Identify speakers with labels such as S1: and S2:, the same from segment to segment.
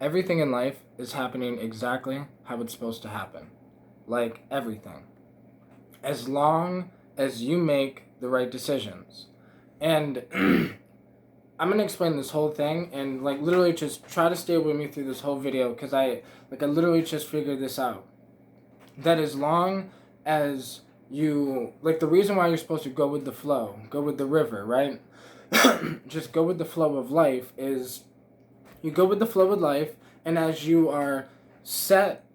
S1: Everything in life is happening exactly how it's supposed to happen. Like everything. As long as you make the right decisions. And I'm gonna explain this whole thing and like literally just try to stay with me through this whole video because I literally just figured this out. That as long as you like the reason why you're supposed to go with the flow, go with the river, right? Just go with the flow of life is you go with the flow of life, and as you are set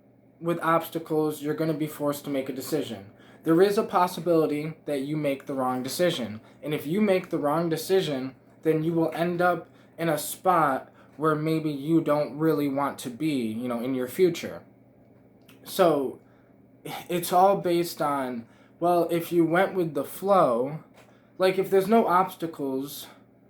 S1: with obstacles, you're going to be forced to make a decision. There is a possibility that you make the wrong decision. And if you make the wrong decision, then you will end up in a spot where maybe you don't really want to be, in your future. So it's all based on, well, if you went with the flow, like if there's no obstacles,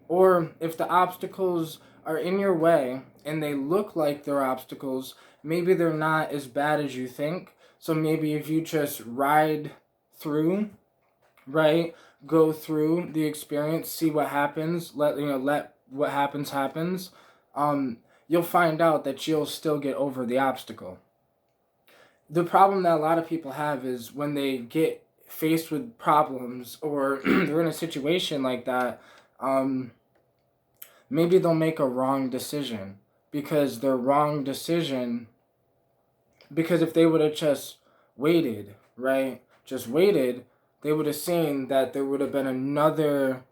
S1: or if the obstacles are in your way and they look like they're obstacles, maybe they're not as bad as you think. So maybe if you just ride through, right, go through the experience, see what happens, let what happens, you'll find out that you'll still get over the obstacle. The problem that a lot of people have is when they get faced with problems or they're in a situation like that, maybe they'll make a wrong decision because their wrong decision, because if they would have just waited, right, just waited, they would have seen that there would have been another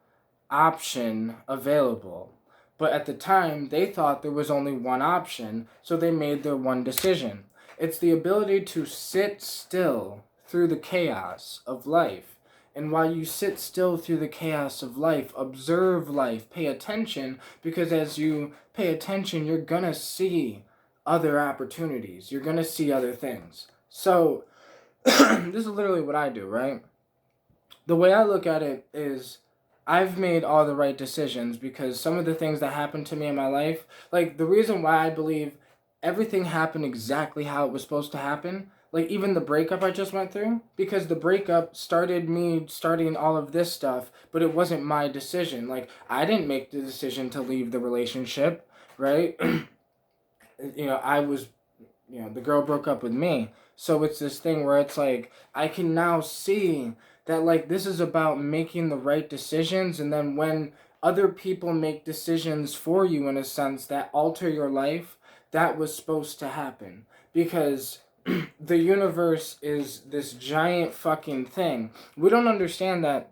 S1: option available. But at the time, they thought there was only one option, so they made their one decision. It's the ability to sit still through the chaos of life. And while you sit still through the chaos of life, observe life, pay attention, because as you pay attention, you're gonna see other opportunities. You're gonna see other things. So, this is literally what I do, right? The way I look at it is I've made all the right decisions because some of the things that happened to me in my life, like the reason why I believe everything happened exactly how it was supposed to happen, like even the breakup I just went through, because the breakup started me starting all of this stuff, but it wasn't my decision. Like I didn't make the decision to leave the relationship, right? I was, the girl broke up with me. So it's this thing where it's like I can now see that like this is about making the right decisions, and then when other people make decisions for you in a sense that alter your life, that was supposed to happen because the universe is this giant fucking thing. We don't understand that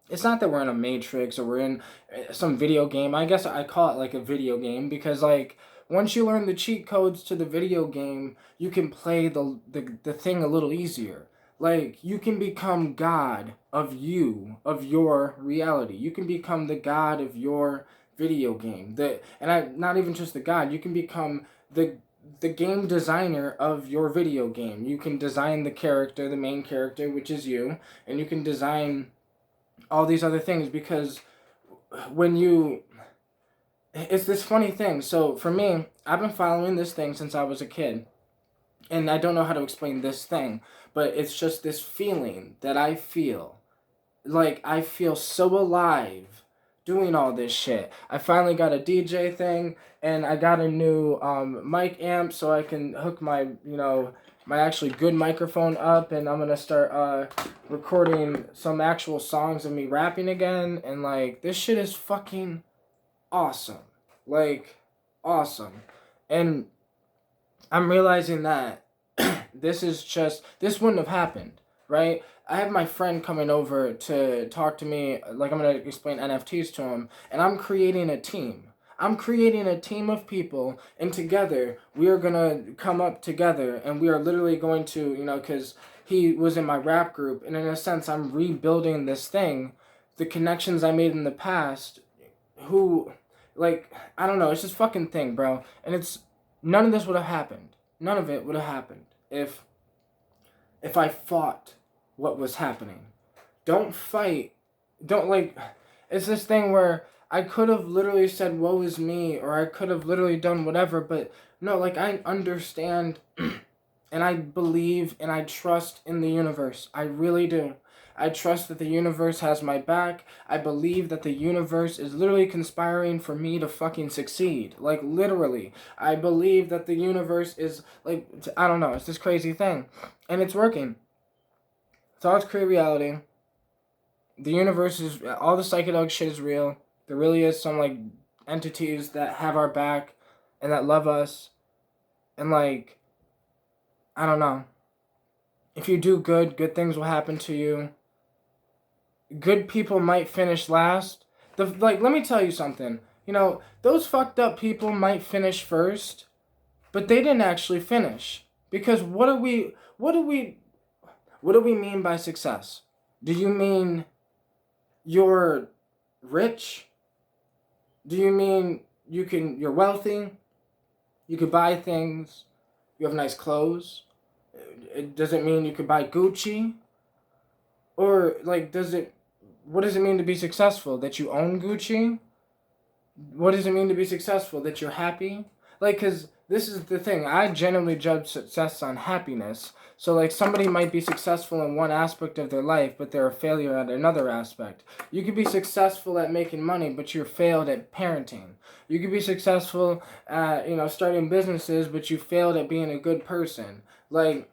S1: it's not that we're in a matrix or we're in some video game. I guess I call it like a video game because like once you learn the cheat codes to the video game, you can play the thing a little easier. Like you can become God of of your reality. You can become the God of your video game. Not even just the God, you can become the game designer of your video game. You can design the character, the main character, which is you, and you can design all these other things because when you it's this funny thing. So for me, I've been following this thing since I was a kid. And I don't know how to explain this thing, but it's just this feeling that I feel. Like I feel so alive doing all this shit. I finally got a DJ thing and I got a new mic amp so I can hook my actually good microphone up, and I'm gonna start recording some actual songs of me rapping again, and like this shit is fucking awesome. Like awesome. And I'm realizing that this wouldn't have happened, right? I have my friend coming over to talk to me, like I'm going to explain NFTs to him, and I'm creating a team. I'm creating a team of people, and together we are going to come up together, and we are literally going to, because he was in my rap group, and in a sense, I'm rebuilding this thing, the connections I made in the past, who, like, I don't know, it's just fucking thing, bro. And none of this would have happened. None of it would have happened if I fought what was happening. Don't fight. Don't like it's this thing where I could have literally said woe is me, or I could have literally done whatever, but no, like I understand and I believe and I trust in the universe. I really do. I trust that the universe has my back. I believe that the universe is literally conspiring for me to fucking succeed. Like, literally. I believe that the universe is, like, I don't know, it's this crazy thing. And it's working. Thoughts create reality. The universe is, all the psychedelic shit is real. There really is some, like, entities that have our back and that love us. And, like, I don't know. If you do good, good things will happen to you. Good people might finish last. Let me tell you something. You know, those fucked up people might finish first, but they didn't actually finish. Because what do we mean by success? Do you mean you're rich? Do you mean you're wealthy? You could buy things. You have nice clothes. It doesn't mean you could buy Gucci. Or, like, what does it mean to be successful? That you own Gucci? What does it mean to be successful? That you're happy? Like, because this is the thing. I generally judge success on happiness. So, like, somebody might be successful in one aspect of their life, but they're a failure at another aspect. You could be successful at making money, but you're failed at parenting. You could be successful at, starting businesses, but you failed at being a good person. Like,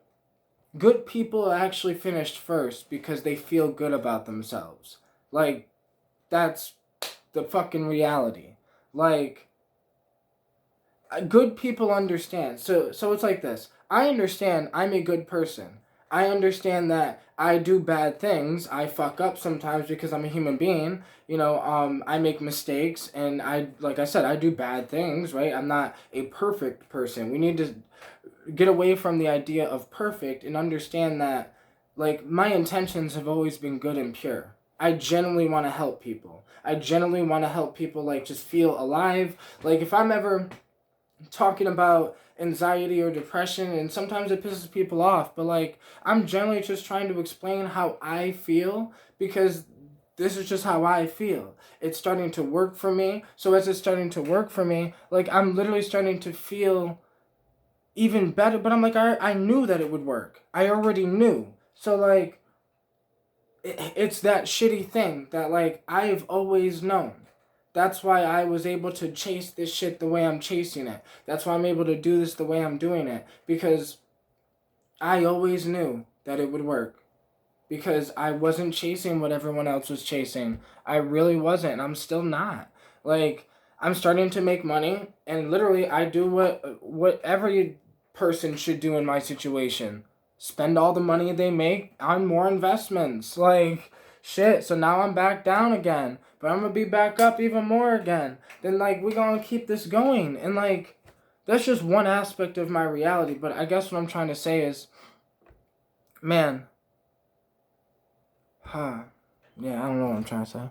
S1: good people actually finished first because they feel good about themselves. Like, that's the fucking reality. Like, good people understand. So it's like this. I understand I'm a good person. I understand that I do bad things. I fuck up sometimes because I'm a human being. I make mistakes, and like I said, I do bad things, right? I'm not a perfect person. We need to get away from the idea of perfect and understand that, like, my intentions have always been good and pure. I genuinely want to help people. I genuinely want to help people, like, just feel alive. Like, if I'm ever talking about anxiety or depression, and sometimes it pisses people off, but, like, I'm generally just trying to explain how I feel, because this is just how I feel. It's starting to work for me. So as it's starting to work for me, like, I'm literally starting to feel even better. But I'm like, I knew that it would work. I already knew. So, like, it's that shitty thing that, like, I've always known. That's why I was able to chase this shit the way I'm chasing it. That's why I'm able to do this the way I'm doing it. Because I always knew that it would work. Because I wasn't chasing what everyone else was chasing. I really wasn't. And I'm still not. Like, I'm starting to make money. And literally, I do what every person should do in my situation. Spend all the money they make on more investments. Like, shit. So now I'm back down again. But I'm going to be back up even more again. Then, like, we're going to keep this going. And, like, that's just one aspect of my reality. But I guess what I'm trying to say is, man. Yeah, I don't know what I'm trying to say.